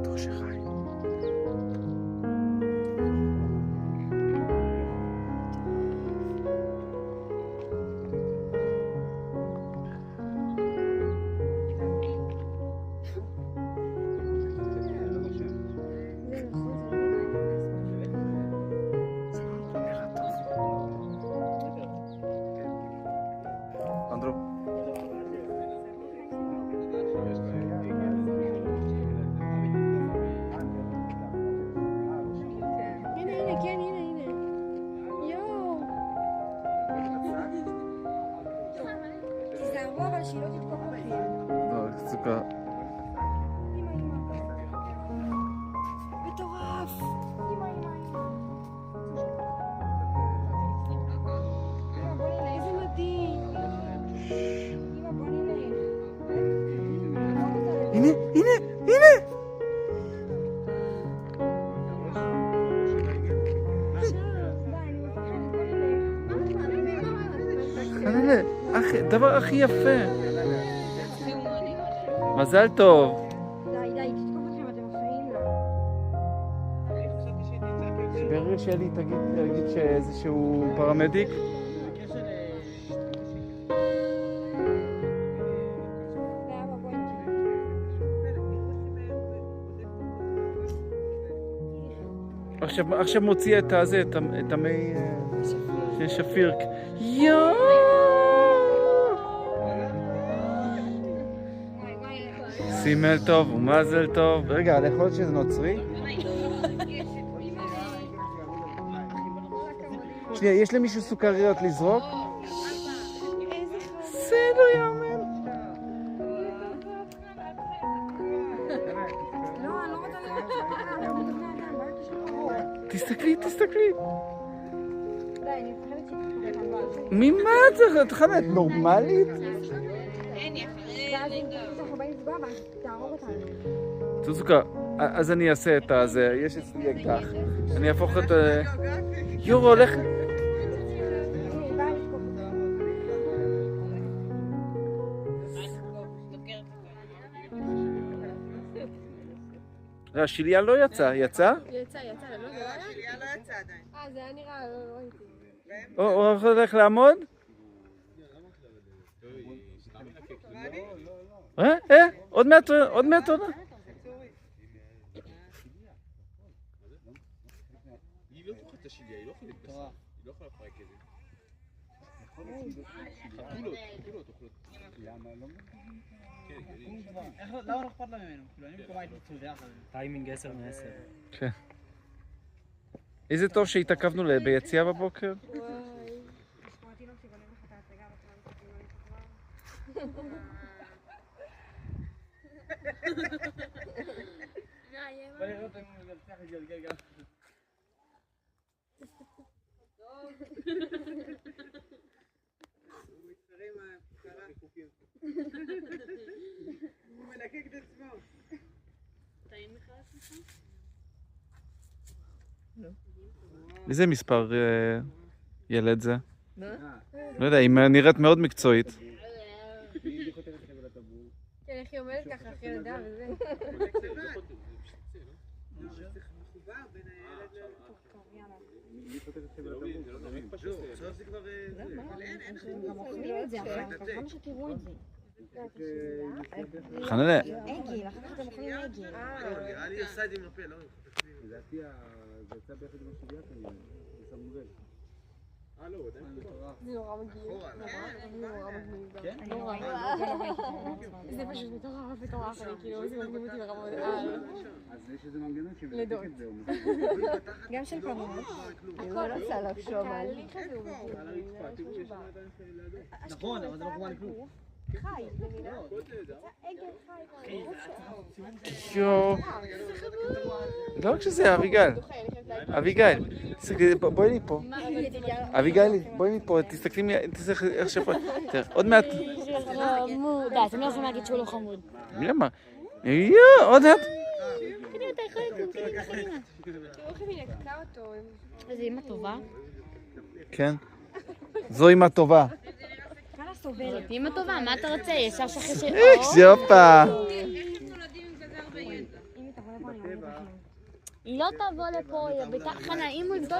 בטוח שחי. אנדרו. הנה, כן, הנה. יואו. תיזהרו אבל שהיא לא תתקוף בכם. לא, סוכה. אמא. מטורף. אמא. בוא נראה, איזה מדהים. אמא, בוא נראה. הנה! די, אני מפחדת, בוא נראה. דבר הכי יפה. מזל טוב. די, תתקוף אתכם, אתם מפריעים לה. ברגע שלי תגיד שאיזשהו פרמדיק. ואבא, בוא איתי. עכשיו מוציא את הזה, את המי שפיר. יואו! סימל טוב ומזל טוב. רגע, יכול להיות שזה נוצרי? שנייה, יש למישהו סוכריות לזרוק? זה לא יאמן. לא, אני לא רוצה לראות אותך. תסתכלי. די, אני מפחדת שתתקוף. ממה את חנה? את נורמלית? אנחנו באים לפגוע בה, תהרוג אותנו. סוזוקה, אז אני אעשה את הזה, יש אצלי אקדח. אני אהפוך את... יורו הולך... הנה, היא באה לתקוף אותנו. השיליה לא יצא, יצא? יצא, לא זה היה? השיליה לא יצא עדיין. זה היה נראה, לא ראיתי. הוא הולך לעמוד? עוד מעט. היא לא תאכל את השיליה, היא לא יכולה להתבשר, היא לא יכולה לפרק את זה. חתולות אוכלות. למה לא? למה לא אכפת לה ממנו? כאילו, אני מקומה איתו ביחד. טיימינג 10 מ-10. כן. איזה טוב שהתעכבנו ביציאה בבוקר. בוא לראות אם הוא יצליח להתגלגל גם. הוא מתחרה עם הפקרה. הוא מלקק את עצמו. טעים לך לעצמך? איזה מספר ילד זה? לא יודע, היא נראית מאוד מקצועית. כן, איך היא עומדת ככה אחרי לידה וזה. צריך מחובר בין הילד עכשיו זה כבר... אבל אין גם אוכלים את זה אחר כך, למה שתראו את זה? חננה. עגל, אחר כך אתם אוכלים עגל. נראה לי עשה את זה עם הפה, לא? לדעתי זה יצא ביחד עם השיליה כנראה, זה שם מודל. לא, הוא עדיין זה נורא מגניב. זה נורא מגניב. כן? נורא. זה פשוט מטורף, אני כאילו, זה מגניב אותי ברמות. אז יש איזה מנגנון לידות. שמדק את זה. גם של פעמים. אני לא רוצה לחשוב על... התהליך הזה הוא מגניב. נכון, אבל זה לא קורה לכלום. חי, זה נראה. עגל חי. יואו. לא רק שזה, אביגיל. בואי לי פה. אביגיל, בואי לי פה, תסתכלי איך שפה. עוד מעט. די, אתם לא יכולים להגיד שהוא לא חמוד. למה? יואו, עוד מעט. קדימה, אתה יכול לקום, קדימה. תראו איך היא נקקה אותו. איזה אמא טובה. כן. זו אמא טובה. כמה סובלת. אמא טובה, מה אתה רוצה? ישר שחי ש... שופה. אם אתה רואה פה אני היא לא תבוא לפה, חנה, אם הוא יבדוק,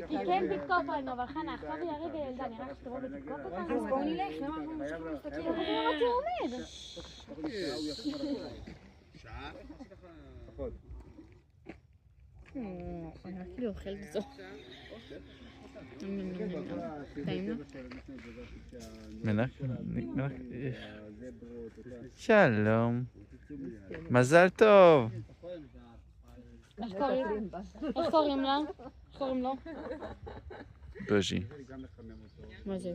היא כן תתקוף עלינו, אבל חנה, עכשיו היא הרגע ילדה, נראה לך שתבוא ותתקוף אותנו? אז בואו נלך, למה אנחנו ממשיכים להסתכל? אבל הוא רק עומד. שעה? אני רק כאילו אוכל זו. טעים לו? מלך? שלום. מזל טוב. איך קוראים לה? איך קוראים לו? בוז'י. מה זה?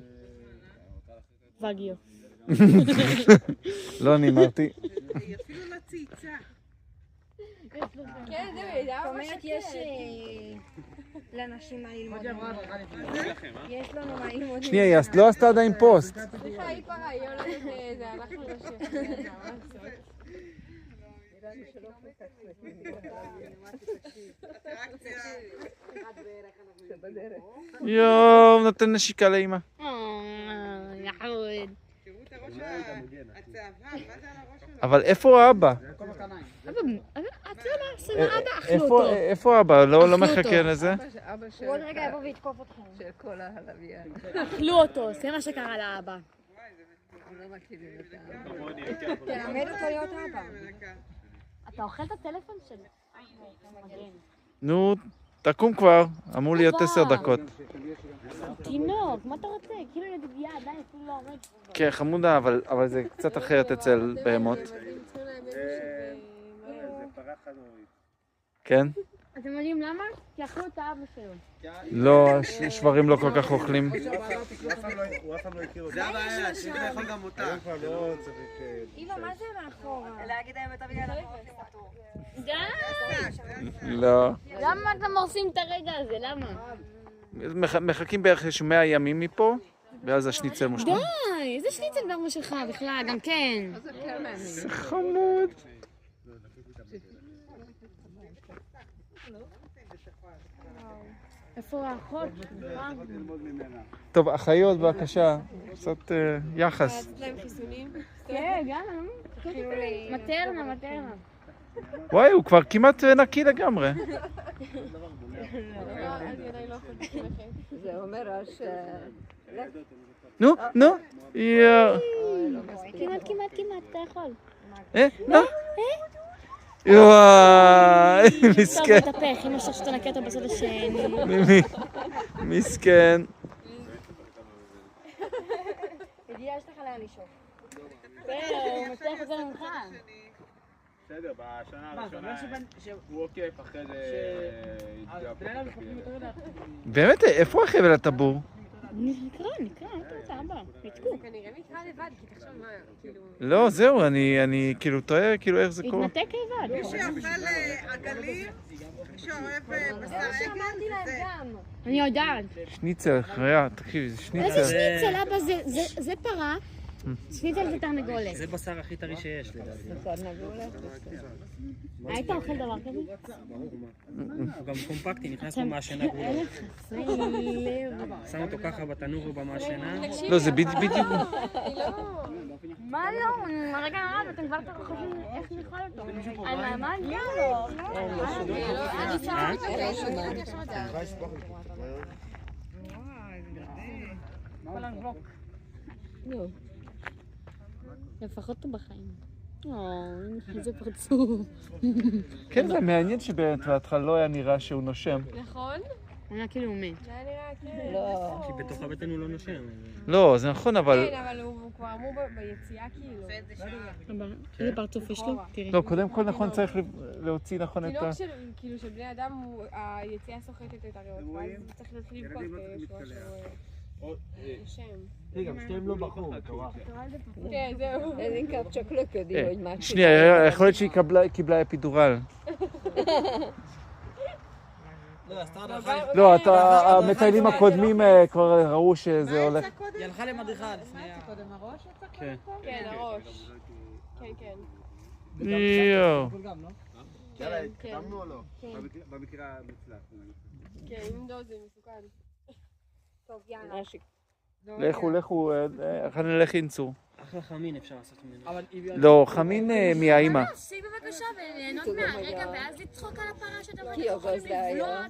וגיו. לא נימרתי. היא אפילו לא צייצה. כן, זהו, זאת אומרת, יש לאנשים מה ללמוד. יש לנו מה ללמוד. שנייה, היא לא עשתה עדיין פוסט. סליחה, היא פרה, היא הולדת זה, הלכנו לשיר. יואו, נותן נשיקה לאמא. יחוד. תראו את הראש הצהבה, מה זה על הראש שלו? אבל איפה אבא? איפה אבא? לא מחכה לזה? הוא עוד רגע יבוא ויתקוף אתכם. של כל הלוויה. אכלו אותו, זה מה שקרה לאבא. תלמד אותו להיות אבא. אתה אוכל את הטלפון שלי? נו, תקום כבר. אמור להיות 10 דקות. תינוק, מה אתה רוצה? כאילו ידידיה עדיין אפילו לא עומד. כן, חמודה, אבל זה קצת אחרת אצל בהמות. זה פרה חנורית. כן? אתם יודעים למה? כי אכלו את האבא שלו. לא, שברים לא כל כך אוכלים. הוא אף פעם לא הכיר אותי. זה הבעיה, שאתה יכול גם אותה. היום כבר לא צריך... אמא, מה זה מאחורה? להגיד האמת, אביגל, אנחנו עושים אותו. די! לא. למה אתם הורסים את הרגע הזה? למה? מחכים בערך 100 ימים מפה, ואז השניצל מושלם. די! איזה שניצל בארבע שלך בכלל, גם כן. זה חמוד. איפה האחות? טוב, אחיות, בבקשה. קצת יחס. כן, גם. מטרנה. וואי, הוא כבר כמעט נקי לגמרי. זה אומר ש... נו. יואו. כמעט, אתה יכול. נו. וואי, מסכן. טוב, תתהפך, אם אפשר שתנקה אותו בצד השני. מסכן. ידיעה, יש לך לאן לשאוף. הוא מצליח את זה ממך. בסדר, בשנה הראשונה הוא עוקף, אחרי זה... באמת, איפה החבל הטבור? נקרא, אתה רוצה, אבא. נתקו. כנראה נקרא לבד, כי תחשוב מה, כאילו... לא, זהו, אני כאילו טועה, כאילו איך זה קורה. התנתק לבד. מי שאוכל עגלים, מי שאוהב בשר עגל, זה... אני יודעת. שניצל, חיה, תקשיבי, זה שניצל. איזה שניצל, אבא, זה פרה. שניצל זה תרנגולת. זה בשר הכי טרי שיש לדעתי. היית אוכל דבר כזה? הוא גם קומפקטי, נכנס במעשנה גבולה. שם אותו ככה בתנור ובמעשנה. לא, זה בדיוק. מה לא? רגע, אתם כבר חושבים איך נאכול אותו. מה לא? לפחות הוא בחיים. איזה פרצוף. כן, זה מעניין שבאמת בהתחלה לא היה נראה שהוא נושם. נכון? הוא היה כאילו מת. זה היה נראה כאילו... כי בתוך הבטן הוא לא נושם. לא, זה נכון, אבל... כן, אבל הוא כבר אמור ביציאה כאילו. איזה פרצוף יש לו? תראי. לא, קודם כל נכון צריך להוציא נכון את ה... תינוק כאילו של בני אדם, היציאה סוחטת את הריאות, ואז צריך להתחיל לבכות שורה שהוא נושם. רגע, שתיהם לא בחרו. כן, זהו. איזה קפצ'וק לא קדימו עוד משהו. שנייה, יכול להיות שהיא קיבלה אפידורל. לא, המטיילים הקודמים כבר ראו שזה הולך... היא הלכה למדריכה לפני... כן. כן, הראש. כן. יואו. יאללה, התקדמנו או לא? במקרה המוצלח. כן, עם דוד זה מסוכן. טוב, יאללה. לכו, איך נלך אינצור. אחלה חמין אפשר לעשות ממנו. לא, חמין מהאימא. שי בבקשה. בבקשה וליהנות מהרגע ואז לצחוק על הפרה שאתם לא יכולים לבלוע אותה